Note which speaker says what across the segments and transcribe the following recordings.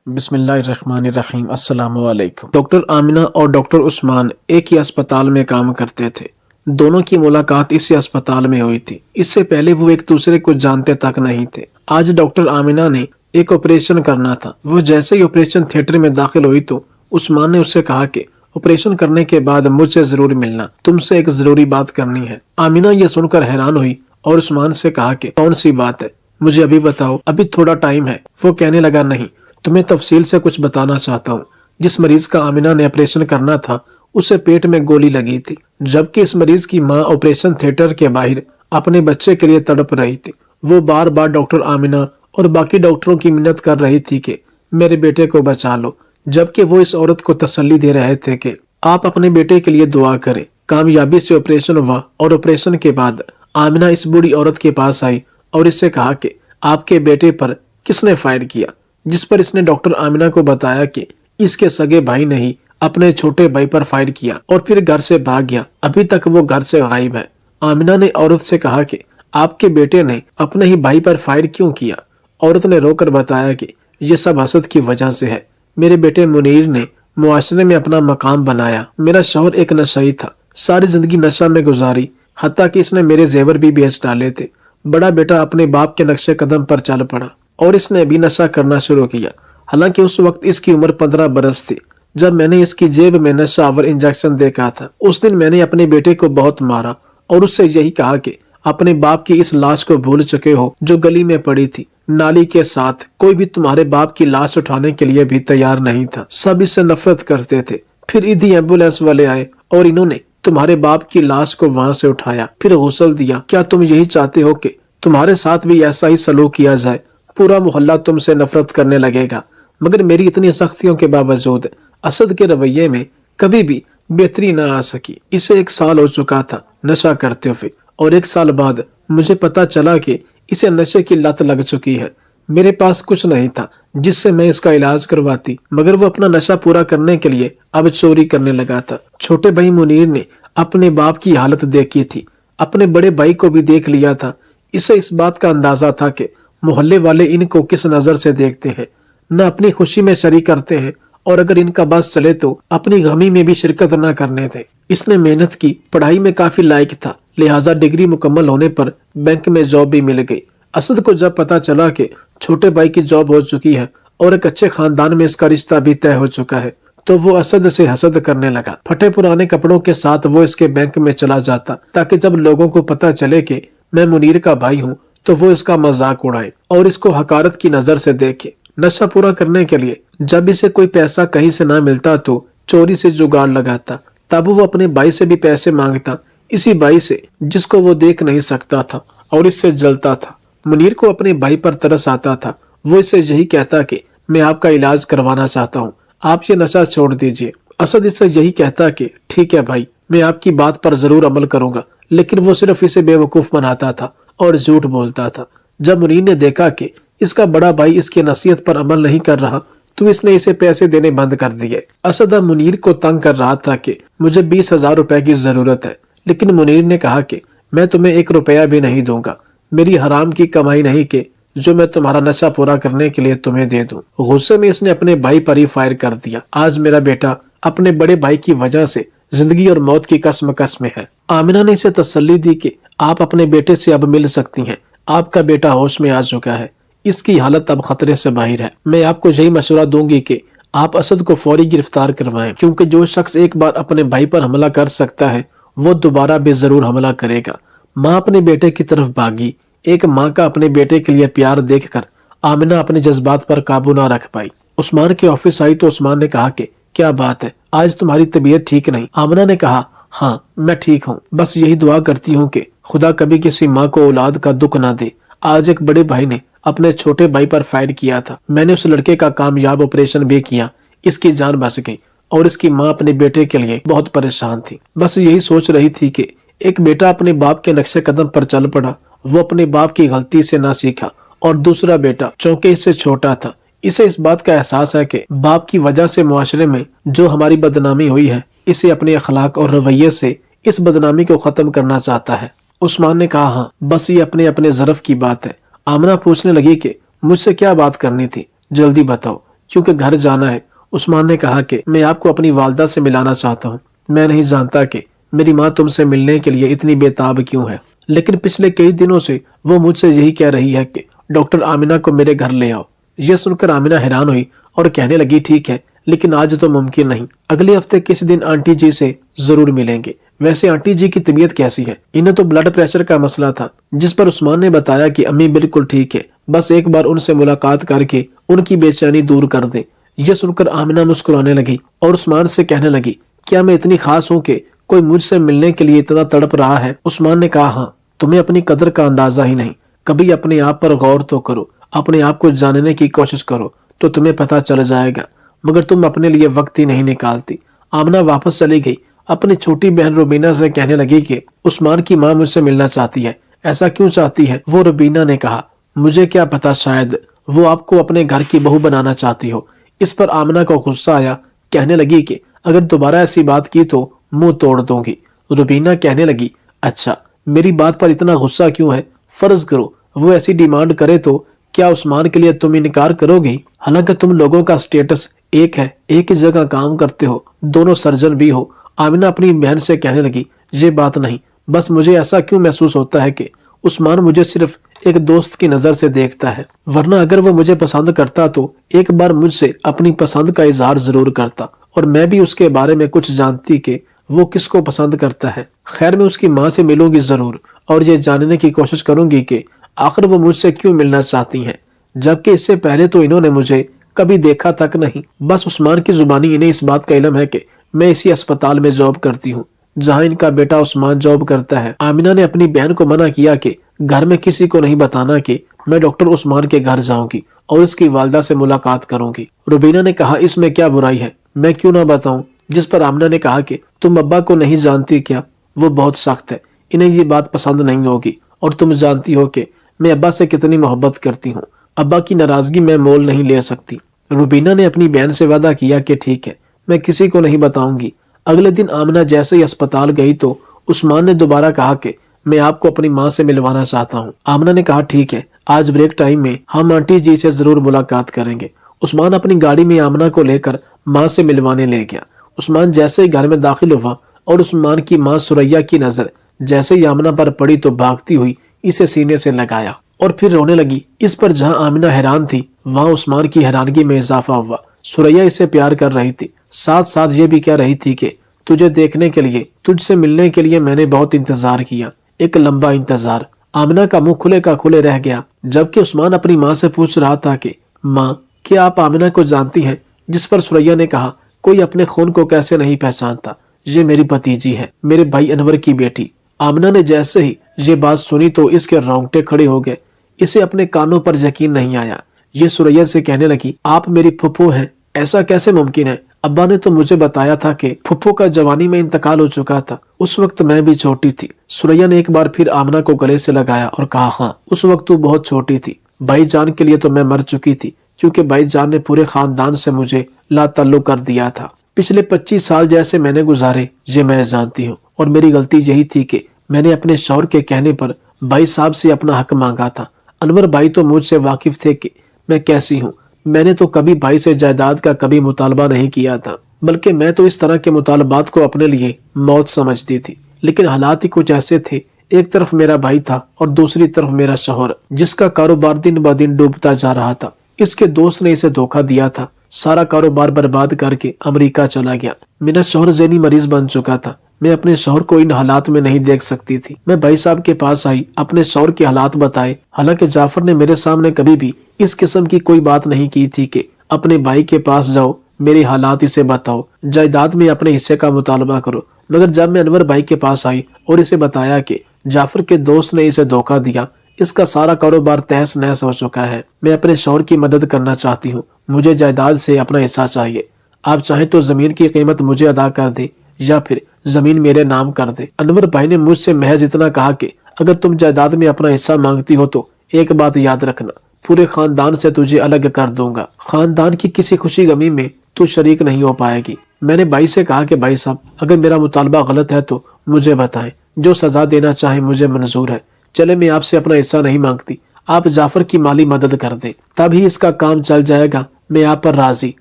Speaker 1: بسم اللہ الرحمن الرحیم۔ السلام علیکم۔ ڈاکٹر آمنہ اور ڈاکٹر عثمان ایک ہی اسپتال میں کام کرتے تھے۔ دونوں کی ملاقات اسی اسپتال میں ہوئی تھی۔ اس سے پہلے وہ ایک دوسرے کو جانتے تک نہیں تھے۔ آج ڈاکٹر آمنہ نے ایک آپریشن کرنا تھا۔ وہ جیسے ہی آپریشن تھیٹر میں داخل ہوئی تو عثمان نے اس سے کہا کہ آپریشن کرنے کے بعد مجھ سے ضرور ملنا، تم سے ایک ضروری بات کرنی ہے۔ آمنہ یہ سن کر حیران ہوئی اور عثمان سے کہا کہ کون سی بات ہے، مجھے ابھی بتاؤ، ابھی تھوڑا ٹائم ہے۔ وہ کہنے لگا نہیں، تمہیں تفصیل سے کچھ بتانا چاہتا ہوں۔ جس مریض کا آمنہ نے آپریشن کرنا تھا اسے پیٹ میں گولی لگی تھی، جبکہ اس مریض کی ماں آپریشن تھیٹر کے باہر اپنے بچے کے لیے تڑپ رہی تھی۔ وہ بار بار ڈاکٹر آمنہ اور باقی ڈاکٹروں کی منت کر رہی تھی کہ میرے بیٹے کو بچا لو، جبکہ وہ اس عورت کو تسلی دے رہے تھے کہ آپ اپنے بیٹے کے لیے دعا کریں۔ کامیابی سے آپریشن ہوا اور آپریشن کے بعد آمنہ اس بوڑھی عورت کے پاس آئی اور اس سے کہا کہ آپ کے بیٹے پر کس نے فائر کیا، جس پر اس نے ڈاکٹر آمنہ کو بتایا کہ اس کے سگے بھائی نے ہی اپنے چھوٹے بھائی پر فائر کیا اور پھر گھر سے بھاگ گیا، ابھی تک وہ گھر سے غائب ہے۔ آمنہ نے عورت سے کہا کہ آپ کے بیٹے نے اپنے ہی بھائی پر فائر کیوں کیا؟ عورت نے رو کر بتایا کہ یہ سب حسد کی وجہ سے ہے۔ میرے بیٹے منیر نے معاشرے میں اپنا مقام بنایا۔ میرا شوہر ایک نشئی تھا، ساری زندگی نشہ میں گزاری، حتیٰ کہ اس نے میرے زیور بھی بیچ ڈالے تھے۔ بڑا بیٹا اپنے باپ کے نقشے قدم پر چل پڑا اور اس نے بھی نشہ کرنا شروع کیا، حالانکہ اس وقت اس کی عمر 15 برس تھی جب میں نے اس کی جیب میں نشہ آور انجیکشن دیکھا تھا۔ اس دن میں نے اپنے بیٹے کو بہت مارا اور اس سے یہی کہا کہ اپنے باپ کی اس لاش کو بھول چکے ہو جو گلی میں پڑی تھی نالی کے ساتھ۔ کوئی بھی تمہارے باپ کی لاش اٹھانے کے لیے بھی تیار نہیں تھا، سب اس سے نفرت کرتے تھے۔ پھر ادھی ایمبولینس والے آئے اور انہوں نے تمہارے باپ کی لاش کو وہاں سے اٹھایا، پھر غسل دیا۔ کیا تم یہی چاہتے ہو کہ تمہارے ساتھ بھی ایسا ہی سلوک کیا جائے؟ پورا محلہ تم سے نفرت کرنے لگے گا۔ مگر میری اتنی سختیوں کے باوجود اسد کے رویے میں کبھی بھی بہتری نہ آ سکی۔ اسے 1 سال ہو چکا تھا نشہ کرتے ہوئے، اور 1 سال بعد مجھے پتا چلا کہ اسے نشے کی لت لگ چکی ہے۔ میرے پاس کچھ نہیں تھا جس سے میں اس کا علاج کرواتی، مگر وہ اپنا نشہ پورا کرنے کے لیے اب چوری کرنے لگا تھا۔ چھوٹے بھائی منیر نے اپنے باپ کی حالت دیکھی تھی، اپنے بڑے بھائی کو بھی دیکھ لیا تھا۔ اسے اس بات کا اندازہ تھا کہ محلے والے ان کو کس نظر سے دیکھتے ہیں، نہ اپنی خوشی میں شریک کرتے ہیں، اور اگر ان کا بس چلے تو اپنی غمی میں بھی شرکت نہ کرنے تھے۔ اس نے محنت کی، پڑھائی میں کافی لائق تھا، لہٰذا ڈگری مکمل ہونے پر بینک میں جاب بھی مل گئی۔ اسد کو جب پتا چلا کہ چھوٹے بھائی کی جاب ہو چکی ہے اور ایک اچھے خاندان میں اس کا رشتہ بھی طے ہو چکا ہے تو وہ اسد سے حسد کرنے لگا۔ پھٹے پرانے کپڑوں کے ساتھ وہ اس کے بینک میں چلا جاتا تاکہ جب لوگوں کو پتا چلے کہ میں منیر کا بھائی ہوں تو وہ اس کا مذاق اڑائے اور اس کو حقارت کی نظر سے دیکھے۔ نشہ پورا کرنے کے لیے جب اسے کوئی پیسہ کہیں سے نہ ملتا تو چوری سے جگاڑ لگاتا، تب وہ اپنے بھائی سے بھی پیسے مانگتا، اسی بھائی سے جس کو وہ دیکھ نہیں سکتا تھا اور اس سے جلتا تھا۔ منیر کو اپنے بھائی پر ترس آتا تھا، وہ اسے یہی کہتا کہ میں آپ کا علاج کروانا چاہتا ہوں، آپ یہ نشہ چھوڑ دیجئے۔ اسد اس سے یہی کہتا کہ ٹھیک ہے بھائی، میں آپ کی بات پر ضرور عمل کروں گا، لیکن وہ صرف اسے بے وقوف بناتا تھا اور جھوٹ بولتا تھا۔ جب منیر نے دیکھا کہ اس کا بڑا بھائی اس کی نصیحت پر عمل نہیں کر رہا تو اس نے اسے پیسے دینے بند کر دیے۔ اسد اب منیر کو تنگ کر رہا تھا کہ مجھے 20,000 روپے کی ضرورت ہے، لیکن منیر نے کہا کہ میں تمہیں 1 روپیہ بھی نہیں دوں گا، میری حرام کی کمائی نہیں کہ جو میں تمہارا نشہ پورا کرنے کے لیے تمہیں دے دوں۔ غصے میں اس نے اپنے بھائی پر ہی فائر کر دیا۔ آج میرا بیٹا اپنے بڑے بھائی کی وجہ سے زندگی اور موت کی کشمکش میں ہے۔ آمنہ نے اسے تسلی دی کہ آپ اپنے بیٹے سے اب مل سکتی ہیں، آپ کا بیٹا ہوش میں آ چکا ہے، اس کی حالت اب خطرے سے باہر ہے۔ میں آپ کو یہی مشورہ دوں گی کہ آپ اسد کو فوری گرفتار کروائیں، کیونکہ جو شخص ایک بار اپنے بھائی پر حملہ کر سکتا ہے وہ دوبارہ بھی ضرور حملہ کرے گا۔ ماں اپنے بیٹے کی طرف بھاگی۔ ایک ماں کا اپنے بیٹے کے لیے پیار دیکھ کر آمنہ اپنے جذبات پر قابو نہ رکھ پائی۔ عثمان کے آفس آئی تو عثمان نے کہا کہ کیا بات ہے، آج تمہاری طبیعت ٹھیک نہیں؟ آمنہ نے کہا ہاں میں ٹھیک ہوں، بس یہی دعا کرتی ہوں کہ خدا کبھی کسی ماں کو اولاد کا دکھ نہ دے۔ آج ایک بڑے بھائی نے اپنے چھوٹے بھائی پر فائر کیا تھا، میں نے اس لڑکے کا کامیاب آپریشن بھی کیا، اس کی جان بچ گئی اور اس کی ماں اپنے بیٹے کے لیے بہت پریشان تھی، بس یہی سوچ رہی تھی کہ ایک بیٹا اپنے باپ کے نقشے قدم پر چل پڑا، وہ اپنے باپ کی غلطی سے نہ سیکھا، اور دوسرا بیٹا چونکہ اس سے چھوٹا تھا، اسے اس بات کا احساس ہے کہ باپ کی وجہ سے معاشرے میں جو ہماری بدنامی ہوئی ہے، اسے اپنے اخلاق اور رویے سے اس بدنامی کو ختم کرنا چاہتا ہے۔ عثمان نے کہا ہاں، بس یہ اپنے ظرف کی بات ہے۔ آمنہ پوچھنے لگی کہ مجھ سے کیا بات کرنی تھی، جلدی بتاؤ، کیونکہ گھر جانا ہے۔ عثمان نے کہا کہ میں آپ کو اپنی والدہ سے ملانا چاہتا ہوں۔ میں نہیں جانتا کہ میری ماں تم سے ملنے کے لیے اتنی بےتاب کیوں ہے، لیکن پچھلے کئی دنوں سے وہ مجھ سے یہی کہہ رہی ہے کہ ڈاکٹر آمنہ کو میرے گھر لے آؤ۔ یہ سن کر آمنہ حیران ہوئی اور کہنے لگی ٹھیک ہے، لیکن آج تو ممکن نہیں، اگلے ہفتے کسی دن آنٹی جی سے ضرور ملیں گے۔ ویسے آنٹی جی کی طبیعت کیسی ہے؟ انہیں تو بلڈ پریشر کا مسئلہ تھا، جس پر عثمان نے بتایا کہ امی بالکل ٹھیک ہے، بس ایک بار ان سے ملاقات کر کے ان کی بے چینی دور کر دیں۔ یہ سن کر آمنہ مسکرانے لگی اور عثمان سے کہنے لگی کیا میں اتنی خاص ہوں کہ کوئی مجھ سے ملنے کے لیے اتنا تڑپ رہا ہے؟ عثمان نے کہا ہاں، تمہیں اپنی قدر کا اندازہ ہی نہیں، کبھی اپنے آپ پر غور تو کرو، اپنے آپ کو جاننے کی کوشش کرو تو تمہیں پتہ چل جائے گا، مگر تم اپنے لیے وقت ہی نہیں نکالتی۔ آمنہ واپس چلی گئی، اپنی چھوٹی بہن روبینہ سے کہنے لگی کہ عثمان کی ماں مجھ سے ملنا چاہتی ہے۔ ایسا کیوں چاہتی ہے؟ وہ روبینہ نے کہا مجھے کیا پتا، شاید وہ آپ کو اپنے گھر کی بہو بنانا چاہتی ہو۔ اس پر آمنہ کو غصہ آیا، کہنے لگی کہ اگر دوبارہ ایسی بات کی تو منہ توڑ دوں گی۔ روبینہ کہنے لگی اچھا، میری بات پر اتنا غصہ کیوں ہے؟ فرض کرو وہ ایسی ڈیمانڈ کرے تو کیا عثمان کے لیے تم انکار کرو گی؟ حالانکہ تم لوگوں کا سٹیٹس ایک ہے، ایک ہی جگہ کام کرتے ہو، دونوں سرجن بھی ہو۔ آمنہ اپنی بہن سے کہنے لگی یہ بات نہیں، بس مجھے ایسا کیوں محسوس ہوتا ہے کہ عثمان مجھے صرف ایک دوست کی نظر سے دیکھتا ہے، ورنہ اگر وہ مجھے پسند کرتا تو ایک بار مجھ سے اپنی پسند کا اظہار ضرور کرتا، اور میں بھی اس کے بارے میں کچھ جانتی کہ وہ کس کو پسند کرتا ہے۔ خیر میں اس کی ماں سے ملوں گی ضرور، اور یہ جاننے کی کوشش کروں گی کہ آخر وہ مجھ سے کیوں ملنا چاہتی ہیں، جبکہ اس سے پہلے تو انہوں نے مجھے کبھی دیکھا تک نہیں۔ بس عثمان کی زبانی انہیں اس بات کا علم ہے کہ میں اسی اسپتال میں جاب کرتی ہوں جہاں ان کا بیٹا عثمان جاب کرتا ہے۔ آمنہ نے اپنی بہن کو منع کیا کہ گھر میں کسی کو نہیں بتانا کہ میں ڈاکٹر عثمان کے گھر جاؤں گی اور اس کی والدہ سے ملاقات کروں گی۔ روبینہ نے کہا اس میں کیا برائی ہے، میں کیوں نہ بتاؤں؟ جس پر آمنہ نے کہا کہ تم ابا کو نہیں جانتی کیا؟ وہ بہت سخت ہے، انہیں یہ بات پسند نہیں ہوگی، اور تم جانتی ہو کہ میں ابا سے کتنی محبت کرتی ہوں، ابا کی ناراضگی میں مول نہیں لے سکتی۔ روبینہ نے اپنی بہن سے وعدہ کیا کہ ٹھیک ہے، میں کسی کو نہیں بتاؤں گی۔ اگلے دن آمنہ جیسے ہی اسپتال گئی تو عثمان نے دوبارہ کہا کہ میں آپ کو اپنی ماں سے ملوانا چاہتا ہوں۔ آمنہ نے کہا ٹھیک ہے، آج بریک ٹائم میں ہم آنٹی جی سے ضرور ملاقات کریں گے۔ عثمان اپنی گاڑی میں آمنہ کو لے کر ماں سے ملوانے لے گیا۔ عثمان جیسے ہی گھر میں داخل ہوا اور عثمان کی ماں سریا کی نظر جیسے ہی آمنہ پر پڑی تو بھاگتی ہوئی اسے سینے سے لگایا اور پھر رونے لگی۔ اس پر جہاں آمنہ حیران تھی وہاں عثمان کی حیرانگی میں اضافہ ہوا۔ سریا اسے پیار کر رہی تھی، ساتھ ساتھ یہ بھی کہہ رہی تھی کہ تجھے دیکھنے کے لیے، تجھ سے ملنے کے لیے میں نے بہت انتظار کیا، ایک لمبا انتظار۔ آمنہ کا منہ کھلے کا کھلے رہ گیا، جبکہ عثمان اپنی ماں سے پوچھ رہا تھا کہ ماں کیا آپ آمنہ کو جانتی ہیں؟ جس پر سریا نے کہا کوئی اپنے خون کو کیسے نہیں پہچانتا، یہ میری بھتیجی ہے، میرے بھائی انور کی بیٹی۔ آمنہ نے جیسے ہی یہ بات سنی تو اس کے رونگٹے کھڑے ہو گئے، اسے اپنے کانوں پر یقین نہیں آیا۔ یہ سریا سے کہنے لگی آپ میری پھپھو ہیں، ایسا کیسے ممکن ہے؟ ابا نے تو مجھے بتایا تھا کہ پھپھو کا جوانی میں انتقال ہو چکا تھا، اس وقت میں بھی چھوٹی تھی۔ سریا نے ایک بار پھر آمنہ کو گلے سے لگایا اور کہا ہاں اس وقت تو بہت چھوٹی تھی، بھائی جان کے لیے تو میں مر چکی تھی، کیونکہ بھائی جان نے پورے خاندان سے مجھے لا تعلق کر دیا تھا۔ پچھلے 25 سال جیسے میں نے گزارے یہ میں جانتی ہوں، اور میری غلطی یہی تھی کہ میں نے اپنے شوہر کے کہنے پر بھائی صاحب سے اپنا حق مانگا تھا۔ انور بھائی تو مجھ سے واقف تھے کہ میں کیسی ہوں، میں نے تو کبھی بھائی سے جائیداد کا کبھی مطالبہ نہیں کیا تھا، بلکہ میں تو اس طرح کے مطالبات کو اپنے لیے موت سمجھتی تھی۔ لیکن حالات ہی کچھ ایسے تھے، ایک طرف میرا بھائی تھا اور دوسری طرف میرا شوہر، جس کا کاروبار دن بہ دن ڈوبتا جا رہا تھا۔ اس کے دوست نے اسے دھوکہ دیا تھا، سارا کاروبار برباد کر کے امریکہ چلا گیا۔ میرا شوہر ذہنی مریض بن چکا تھا، میں اپنے شوہر کو ان حالات میں نہیں دیکھ سکتی تھی۔ میں بھائی صاحب کے پاس آئی، اپنے شوہر کے حالات بتائے، حالانکہ جعفر نے میرے سامنے کبھی بھی اس قسم کی کوئی بات نہیں کی تھی کہ اپنے بھائی کے پاس جاؤ، میرے حالات اسے بتاؤ، جائیداد میں اپنے حصے کا مطالبہ کرو۔ مگر جب میں انور بھائی کے پاس آئی اور اسے بتایا کہ جعفر کے دوست نے اسے دھوکہ دیا، اس کا سارا کاروبار تہس نہس ہو چکا ہے، میں اپنے شوہر کی مدد کرنا چاہتی ہوں، مجھے جائیداد سے اپنا حصہ چاہیے، آپ چاہیں تو زمین کی قیمت مجھے ادا کر دے یا پھر زمین میرے نام کر دے۔ انور بھائی نے مجھ سے محض اتنا کہا کہ اگر تم جائیداد میں اپنا حصہ مانگتی ہو تو ایک بات یاد رکھنا، پورے خاندان سے تجھے الگ کر دوں گا، خاندان کی کسی خوشی غمی میں تو شریک نہیں ہو پائے گی۔ میں نے بھائی سے کہا کہ بھائی صاحب اگر میرا مطالبہ غلط ہے تو مجھے بتائیں، جو سزا دینا چاہیں مجھے منظور ہے، چلے میں آپ سے اپنا حصہ نہیں مانگتی، آپ جعفر کی مالی مدد کر دیں، تب ہی اس کا کام چل جائے گا، मैं आप पर राजी,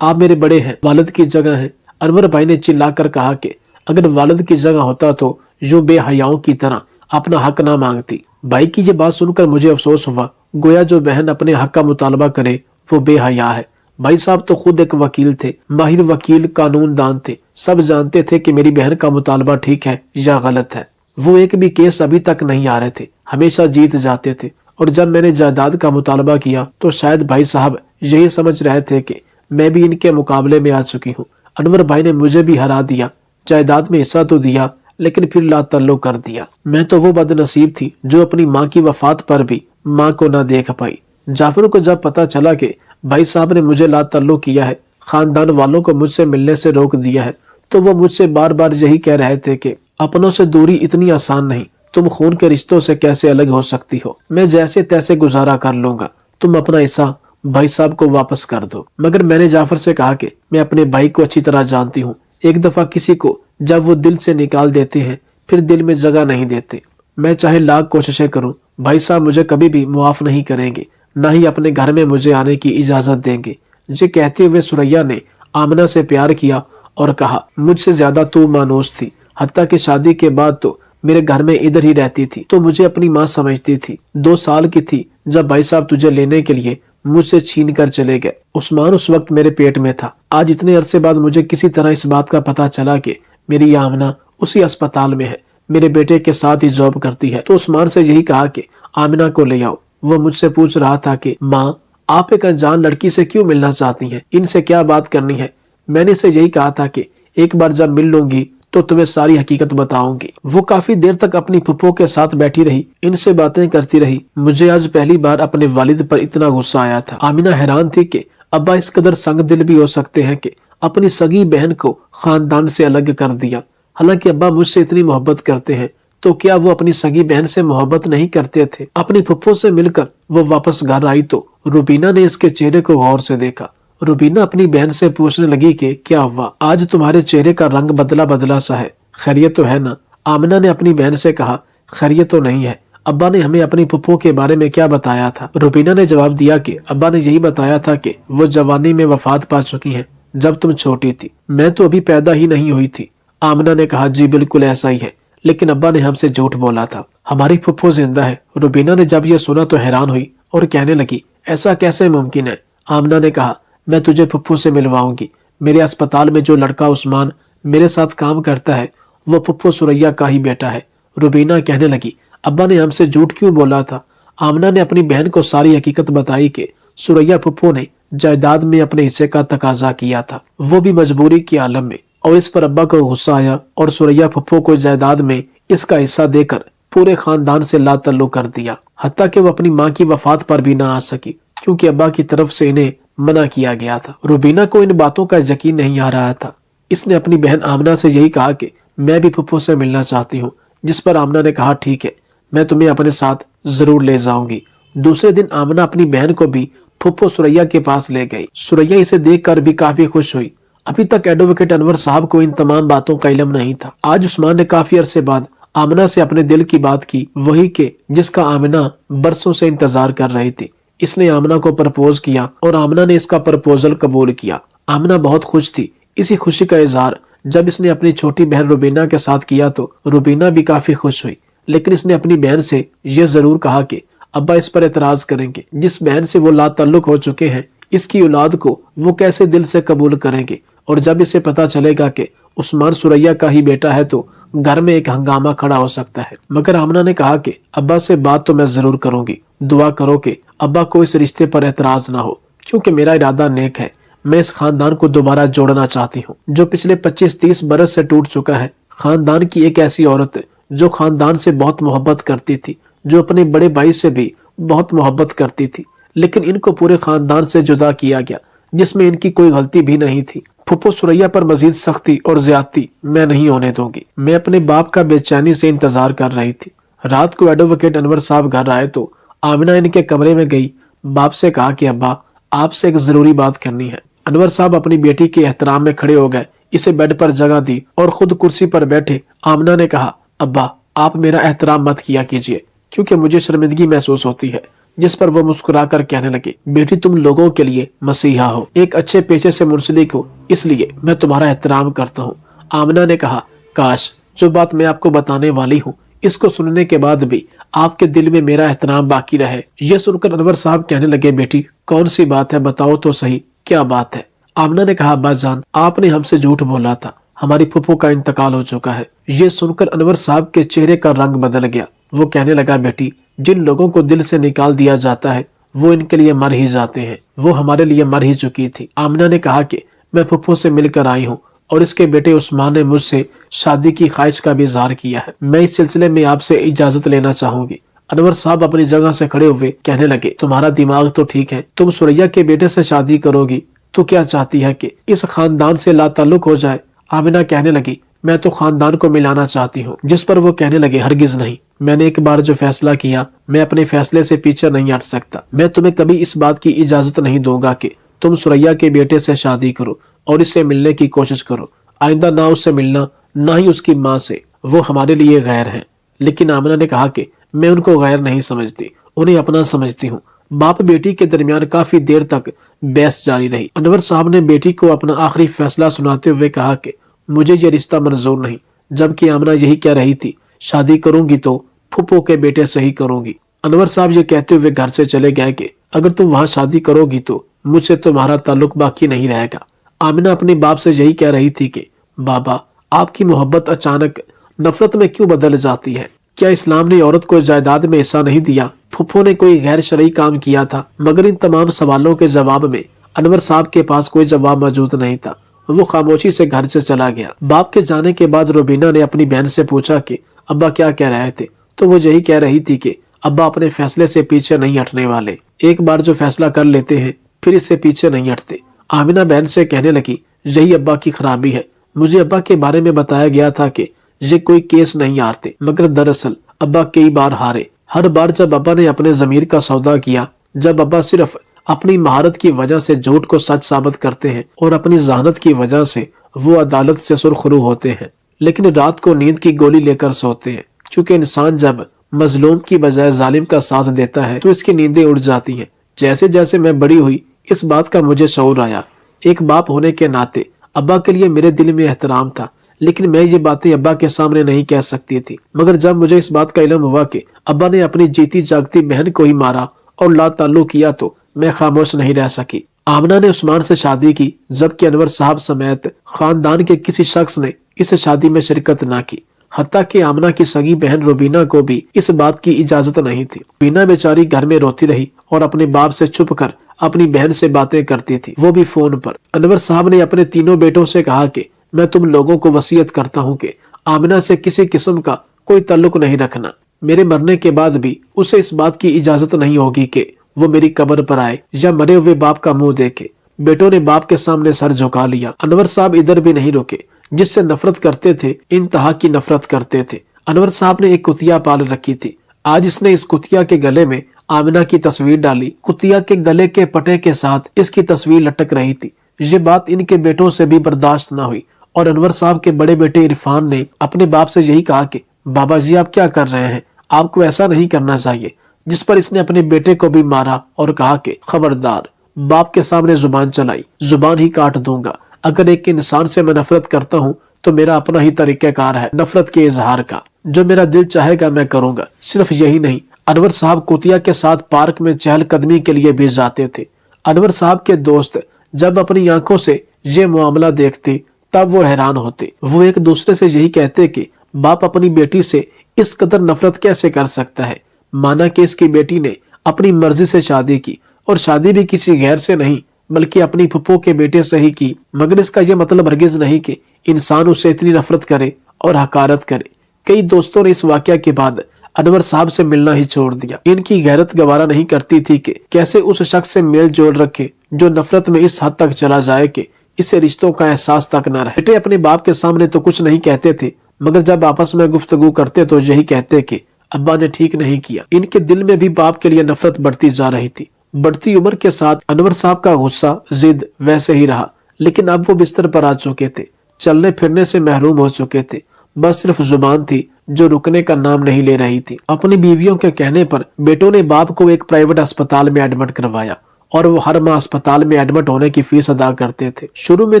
Speaker 1: आप मेरे बड़े हैं, वालिद की जगह हैं। अनवर भाई ने चिल्लाकर कहा कि अगर वालिद की जगह होता तो यूं बेहयाओं की तरह अपना हक ना मांगती। भाई की ये बात सुनकर मुझे अफसोस हुआ, गोया जो बहन अपने हक का मुतालबा करे वो बेहया है। भाई साहब तो खुद एक वकील थे, माहिर वकील, कानूनदान थे, सब जानते थे कि मेरी बहन का मुतालबा ठीक है या गलत है। वो एक भी केस अभी तक नहीं आ रहे थे, हमेशा जीत जाते थे। और जब मैंने जायदाद का मुतालबा किया तो शायद भाई साहब यही समझ रहे थे कि मैं भी इनके मुकाबले में आ चुकी हूँ। अनवर भाई ने मुझे भी हरा दिया, जायदाद में हिस्सा तो दिया लेकिन फिर लातल्लुक कर दिया। मैं तो वो बदनसीब थी जो अपनी माँ की वफात पर भी माँ को न देख पाई। जाफर को जब पता चला कि भाई साहब ने मुझे लातल्लुक किया है, खानदान वालों को मुझसे मिलने से रोक दिया है, तो वो मुझसे बार बार यही कह रहे थे कि अपनों से दूरी इतनी आसान नहीं, तुम खून के रिश्तों से कैसे अलग हो सकती हो, मैं जैसे तैसे गुजारा कर लूंगा, तुम अपना हिस्सा भाई साहब को वापस कर दो। मगर मैंने जाफर से कहा कि मैं अपने भाई को अच्छी तरह जानती हूँ, एक दफा किसी को जब वो दिल से निकाल देते हैं फिर दिल में जगह नहीं देते। मैं चाहे लाख कोशिशें करूं, भाई साहब मुझे कभी भी मुआफ नहीं करेंगे, न ही अपने घर में मुझे आने की इजाजत देंगे। ये कहते हुए सुरैया ने आमना से प्यार किया और कहा मुझसे ज्यादा तू मानूस थी, हत्ता कि शादी के बाद तो मेरे घर में इधर ही रहती थी, तो मुझे अपनी माँ समझती थी। 2 साल की थी जब भाई साहब तुझे लेने के लिए मुझसे छीन कर चले गए। उस्मान उस वक्त मेरे पेट में था। आज इतने अरसे बाद मुझे किसी तरह इस बात का पता चला कि मेरी आमना उसी अस्पताल में है, मेरे बेटे के साथ ही जॉब करती है। तो उस्मान से यही कहा कि आमिना को ले आओ। वो मुझसे पूछ रहा था कि माँ आप एक अनजान लड़की से क्यों मिलना चाहती हैं, इनसे क्या बात करनी है। मैंने इसे यही कहा था कि एक बार जब मिल लूंगी तो तुम्हें सारी हकीकत बताऊंगी। वो काफी देर तक अपनी फुप्पो के साथ बैठी रही, इनसे बातें करती रही। मुझे आज पहली बार अपने वालिद पर इतना गुस्सा आया था। आमिना हैरान थी कि अब्बा इस कदर संग दिल भी हो सकते हैं कि अपनी सगी बहन को खानदान से अलग कर दिया। हालांकि अब्बा मुझसे इतनी मोहब्बत करते हैं तो क्या वो अपनी सगी बहन से मोहब्बत नहीं करते थे। अपनी फुप्पो से मिलकर वो वापस घर आई तो रुबीना ने इसके चेहरे को गौर से देखा। रुबीना अपनी बहन से पूछने लगी कि क्या हुआ, आज तुम्हारे चेहरे का रंग बदला बदला सा है, खैरियत तो है ना। आमिना ने अपनी बहन से कहा खैरियत तो नहीं है, अब्बा ने हमें अपनी फुप्पो के बारे में क्या बताया था। रुबीना ने जवाब दिया कि अब्बा ने यही बताया था कि वो जवानी में वफात पा चुकी हैं जब तुम छोटी थी, मैं तो अभी पैदा ही नहीं हुई थी। आमिना ने कहा जी बिल्कुल ऐसा ही है, लेकिन अब्बा ने हमसे झूठ बोला था, हमारी फुप्पो जिंदा है। रुबीना ने जब ये सुना तो हैरान हुई और कहने लगी ऐसा कैसे मुमकिन है। आमिना ने कहा मैं तुझे फुप्पो से मिलवाऊंगी, मेरे अस्पताल में जो लड़का उस्मान मेरे साथ काम करता है वो फुप्पो सुरैया का ही बेटा है। रुबीना कहने लगी अब्बा ने हमसे झूठ क्यों बोला था। आमिना ने अपनी बहन को सारी हकीकत बताई कि सुरैया फुप्पो ने जायदाद में अपने हिस्से का तकाजा किया था, वो भी मजबूरी के आलम में, और इस पर अब्बा को गुस्सा आया और सुरैया फुप्पो को जायदाद में इसका हिस्सा देकर पूरे खानदान से लातल्लुक कर दिया। हत्ता कि वो अपनी माँ की वफात पर भी ना आ सकी क्योंकि अब्बा की तरफ से इन्हें मना किया गया था। रुबीना को इन बातों का यकीन नहीं आ रहा था। इसने अपनी बहन आमना से यही कहा कि मैं भी फुप्पो से मिलना चाहती हूँ, जिस पर आमना ने कहा ठीक है, मैं तुम्हें अपने साथ जरूर ले जाऊंगी। दूसरे दिन आमना अपनी बहन को भी फुप्पो सुरैया के पास ले गई। सुरैया इसे देखकर भी काफी खुश हुई। अभी तक एडवोकेट अनवर साहब को इन तमाम बातों का इल्म नहीं था। आज उस्मान ने काफी अरसे बाद आमना से अपने दिल की बात की, वही के जिसका आमना बरसों से इंतजार कर रही थी। इसने आमना को प्रपोज किया और आमना ने इसका प्रपोजल कबूल किया। आमना बहुत खुश थी। इसी खुशी का इजहार जब इसने अपनी छोटी बहन रुबीना के साथ किया तो रुबीना भी काफी खुश हुई, लेकिन इसने अपनी बहन से यह जरूर कहा कि अब्बा इस पर एतराज करेंगे। जिस बहन से वो लातल्लुक हो चुके हैं, इसकी औलाद को वो कैसे दिल से कबूल करेंगे। और जब इसे पता चलेगा कि उस्मान सुरैया का ही बेटा है तो घर में एक हंगामा खड़ा हो सकता है। मगर आमना ने कहा कि अब्बा से बात तो मैं जरूर करूंगी, दुआ करो कि अब्बा को इस रिश्ते पर एतराज ना हो, क्योंकि मेरा इरादा नेक है। मैं इस खानदान को दोबारा जोड़ना चाहती हूँ जो पिछले 25-30 बरस से टूट चुका है। खानदान की एक ऐसी औरत जो खानदान से बहुत मोहब्बत करती थी, जो अपने बड़े भाई से भी बहुत मोहब्बत करती थी, लेकिन इनको पूरे खानदान से जुदा किया गया जिसमें इनकी कोई गलती भी नहीं थी। फुप्पो सुरैया पर मजीद सख्ती और ज्यादती मैं नहीं होने दूंगी। मैं अपने बाप का बेचैनी से इंतजार कर रही थी। रात को एडवोकेट अनवर साहब घर आए तो आमिना इनके कमरे में गई। बाप से कहा कि अब्बा आपसे एक जरूरी बात करनी है। अनवर साहब अपनी बेटी के एहतराम में खड़े हो गए, इसे बेड पर जगह दी और खुद कुर्सी पर बैठे। आमिना ने कहा अब्बा आप मेरा एहतराम मत किया कीजिए, क्योंकि मुझे शर्मिंदगी महसूस होती है जिस पर वो मुस्कुरा कर कहने लगे, बेटी तुम लोगों के लिए मसीहा हो, एक अच्छे पेशे से मुंसलिक हो, इसलिए मैं तुम्हारा एहतराम करता हूँ। आमिना ने कहा, काश जो बात मैं आपको बताने वाली हूँ इसको सुनने के बाद भी आपके दिल में मेरा एहतराम बाकी रहे। ये सुनकर अनवर साहब कहने लगे, बेटी कौन सी बात है, बताओ तो सही, क्या बात है। आमिना ने कहा, अब्बा जान आपने हमसे झूठ बोला था, हमारी फुफ्फो का इंतकाल हो चुका है। ये सुनकर अनवर साहब के चेहरे का रंग बदल गया। वो कहने लगा, बेटी जिन लोगों को दिल से निकाल दिया जाता है वो इनके लिए मर ही जाते हैं, वो हमारे लिए मर ही चुकी थी। आमिना ने कहा कि मैं फुफ्फो से मिलकर आई हूँ और इसके बेटे उस्मान ने मुझसे शादी की ख्वाहिश का भी इजहार किया है। मैं इस सिलसिले में आपसे इजाजत लेना चाहूंगी। अनवर साहब अपनी जगह से खड़े हुए कहने लगे, तुम्हारा दिमाग तो ठीक है, तुम सुरैया के बेटे से शादी करोगी तो क्या चाहती है कि इस खानदान से लाताल्लुक हो जाए। आमिना कहने लगी, मैं तो खानदान को मिलाना चाहती हूँ। जिस पर वो कहने लगे, हरगिज नहीं, मैंने एक बार जो फैसला किया मैं अपने फैसले से पीछे नहीं हट सकता। मैं तुम्हें कभी इस बात की इजाजत नहीं दूंगा कि तुम सुरैया के बेटे से शादी करो और इससे मिलने की कोशिश करो। आइंदा ना उससे मिलना ना ही उसकी माँ से, वो हमारे लिए गैर हैं। लेकिन आमिना ने कहा कि मैं उनको गैर नहीं समझती, उन्हें अपना समझती हूँ। बाप बेटी के दरमियान काफी देर तक बहस जारी रही। अनवर साहब ने बेटी को अपना आखिरी फैसला सुनाते हुए कहा कि मुझे ये रिश्ता मंजूर नहीं, जबकि आमिना यही कह रही थी, शादी करूंगी तो फुप्पो के बेटे से ही करूंगी। अनवर साहब ये कहते हुए घर से चले गए कि अगर तुम वहां शादी करोगी तो मुझसे तुम्हारा ताल्लुक बाकी नहीं रहेगा। आमिना अपने बाप से यही कह रही थी कि बाबा आपकी मोहब्बत अचानक नफरत में क्यों बदल जाती है? क्या इस्लाम ने औरत को जायदाद में हिस्सा नहीं दिया? फुफ्फो ने कोई गैर शरई काम किया था? मगर इन तमाम सवालों के जवाब में अनवर साहब के पास कोई जवाब मौजूद नहीं था। वो खामोशी से घर से चला गया। बाप के जाने के बाद रुबीना ने अपनी बहन से पूछा कि अब्बा क्या कह रहे थे? तो वो यही कह रही थी कि अब्बा अपने फैसले से पीछे नहीं हटने वाले, एक बार जो फैसला कर लेते हैं फिर इससे पीछे नहीं हटते। आमिना बहन से कहने लगी, यही अब्बा की खराबी है। मुझे अब्बा के बारे में बताया गया था कि ये कोई केस नहीं हारते, मगर दरअसल अब्बा कई बार हारे। हर बार जब अब्बा ने अपने जमीर का सौदा किया, जब अब्बा सिर्फ अपनी महारत की वजह से झूठ को सच साबित करते हैं और अपनी जहानत की वजह से वो अदालत से सुरखरू होते हैं, लेकिन रात को नींद की गोली लेकर सोते हैं। क्योंकि इंसान जब मजलूम की बजाय जालिम का साथ देता है तो इसकी नींदें उड़ जाती हैं। जैसे जैसे मैं बड़ी हुई इस बात का मुझे शऊर आया। एक बाप होने के नाते अब्बा के लिए मेरे दिल में एहतराम था, लेकिन मैं ये बातें अब्बा के सामने नहीं कह सकती थी। मगर जब मुझे इस बात का इल्म हुआ कि अब्बा ने अपनी जीती जागती बहन को ही मारा और ला ताल्लुक किया तो मैं खामोश नहीं रह सकी। आमिना ने उस्मान से शादी की, जबकि अनवर साहब समेत खानदान के किसी शख्स ने इस शादी में शिरकत न की। हत्ता कि आमिना की सगी बहन रुबीना को भी इस बात की इजाजत नहीं थी। रुबीना बेचारी घर में रोती रही और अपने बाप से छुप कर अपनी बहन से बातें करती थी, वो भी फोन पर। अनवर साहब ने अपने तीनों बेटों से कहा कि मैं तुम लोगों को वसीयत करता हूँ कि आमिना से किसी किस्म का कोई ताल्लुक नहीं रखना। मेरे मरने के बाद भी उसे इस बात की इजाजत नहीं होगी कि वो मेरी कब्र पर आए या मरे हुए बाप का मुंह देखे। बेटों ने बाप के सामने सर झुका लिया। अनवर साहब इधर भी नहीं रुके। जिससे नफरत करते थे, इंतहा की नफरत करते थे। अनवर साहब ने एक कुतिया पाल रखी थी। आज इसने इस कुतिया के गले में आमिना की तस्वीर डाली। कुतिया के गले के पटे के साथ इसकी तस्वीर लटक रही थी। ये बात इनके बेटों से भी बर्दाश्त न हुई और अनवर साहब के बड़े बेटे इरफान ने अपने बाप से यही कहा कि बाबा जी आप क्या कर रहे हैं, आपको ऐसा नहीं करना चाहिए। जिस पर इसने अपने बेटे को भी मारा और कहा कि खबरदार, बाप के सामने जुबान चलाई, जुबान ही काट दूंगा। अगर एक इंसान से मैं नफरत करता हूँ तो मेरा अपना ही तरीकाकार है नफरत के इजहार का। जो मेरा दिल चाहेगा मैं करूंगा। सिर्फ यही नहीं, अनवर साहब कुतिया के साथ पार्क में चहलकदमी के लिए भी जाते थे। अनवर साहब के दोस्त जब अपनी आंखों से ये मामला देखते तब वो हैरान होते। वो एक दूसरे से यही कहते कि बाप अपनी बेटी से इस कदर नफरत कैसे कर सकता है। माना कि इसकी बेटी ने अपनी मर्जी से शादी की और शादी भी किसी गैर से नहीं बल्कि अपनी फुप्पो के बेटे से ही की, मगर इसका यह मतलब हरगिज नहीं कि इंसान उससे इतनी नफरत करे और हकारत करे। कई दोस्तों ने इस वाकया के बाद अनवर साहब से मिलना ही छोड़ दिया। इनकी गैरत गवारा नहीं करती थी कि कैसे उस शख्स से मेल जोल रखे जो नफरत में इस हद तक चला जाए कि इससे रिश्तों का एहसास तक न रहे। बेटे अपने बाप के सामने तो कुछ नहीं कहते थे, मगर जब आपस में गुफ्तगू करते तो यही कहते कि अब्बा ने ठीक नहीं किया। इनके दिल में भी बाप के लिए नफरत बढ़ती जा रही थी। बढ़ती उम्र के साथ अनवर साहब का गुस्सा, जिद वैसे ही रहा, लेकिन अब वो बिस्तर पर आ चुके थे, चलने फिरने से महरूम हो चुके थे। बस सिर्फ जुबान थी जो रुकने का नाम नहीं ले रही थी। अपनी बीवियों के कहने पर बेटों ने बाप को एक प्राइवेट अस्पताल में एडमिट करवाया और वो हर माह अस्पताल में एडमिट होने की फीस अदा करते थे। शुरू में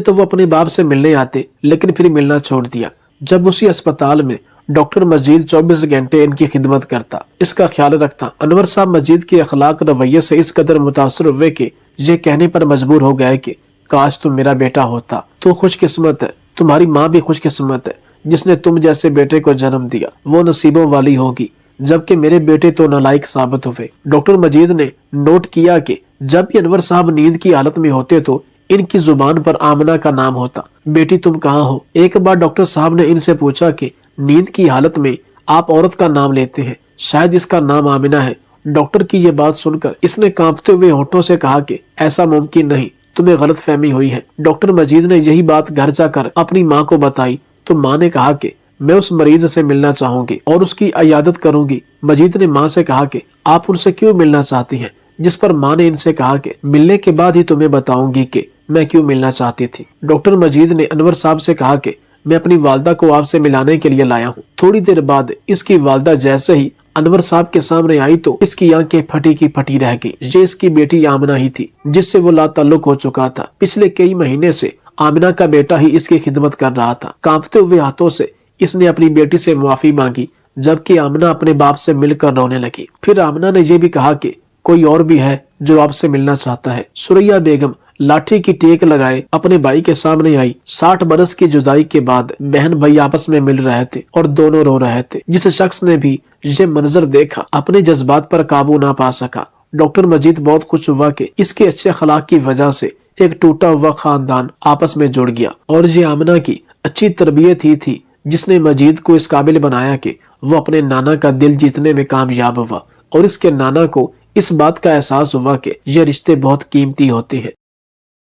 Speaker 1: तो वो अपने बाप से मिलने आते, लेकिन फिर मिलना छोड़ दिया। जब उसी अस्पताल में डॉक्टर मजीद 24 घंटे इनकी खिदमत करता, इसका ख्याल रखता। अनवर साहब मजीद के अखलाक रवैये से इस कदर मुतासर हुए कि ये कहने पर मजबूर हो गए कि काश तुम मेरा बेटा होता। तू खुशकिस्मत है, तुम्हारी माँ भी खुशकिस्मत है जिसने तुम जैसे बेटे को जन्म दिया, वो नसीबों वाली होगी, जबकि मेरे बेटे तो नालायक साबित हुए। डॉक्टर मजीद ने नोट किया कि जब भी अनवर साहब नींद की हालत में होते तो इनकी जुबान पर आमना का नाम होता। बेटी तुम कहाँ हो? एक बार डॉक्टर साहब ने इनसे पूछा कि नींद की हालत में आप औरत का नाम लेते हैं, शायद इसका नाम आमिना है। डॉक्टर की ये बात सुनकर इसने कांपते हुए होठों से कहा कि ऐसा मुमकिन नहीं, तुम्हें गलत फहमी हुई है। डॉक्टर मजीद ने यही बात घर जाकर अपनी माँ को बताई तो माँ ने कहा कि मैं उस मरीज से मिलना चाहूंगी और उसकी इयादत करूंगी। मजीद ने माँ से कहा कि आप उनसे क्यों मिलना चाहती हैं, जिस पर माँ ने इनसे कहा कि मिलने के बाद ही तुम्हें बताऊंगी कि मैं क्यों मिलना चाहती थी। डॉक्टर मजीद ने अनवर साहब से कहा कि मैं अपनी वालदा को आपसे मिलाने के लिए लाया हूँ। थोड़ी देर बाद इसकी वालदा जैसे ही अनवर साहब के सामने आई तो इसकी आंखें फटी की फटी रह गई। ये इसकी बेटी आमिना ही थी जिससे वो लाताल्लुक हो चुका था। पिछले कई महीने से आमिना का बेटा ही इसकी खिदमत कर रहा था। कांपते हुए हाथों से इसने अपनी बेटी से माफी मांगी, जबकि आमिना अपने बाप से मिलकर रोने लगी। फिर आमिना ने यह भी कहा कि कोई और भी है जो आपसे मिलना चाहता है। सुरैया बेगम लाठी की टेक लगाए अपने भाई के सामने आई। 60 बरस की जुदाई के बाद बहन भाई आपस में मिल रहे थे और दोनों रो रहे थे। जिस शख्स ने भी ये मंजर देखा अपने जज्बात पर काबू ना पा सका। डॉक्टर मजीद बहुत खुश हुआ कि इसके अच्छे अखलाक की वजह से एक टूटा हुआ खानदान आपस में जुड़ गया और ये आमिना की अच्छी तरबियत ही थी जिसने मजीद को इस काबिल बनाया कि वो अपने नाना का दिल जीतने में कामयाब हुआ और इसके नाना को इस बात का एहसास हुआ कि ये रिश्ते बहुत कीमती होते हैं।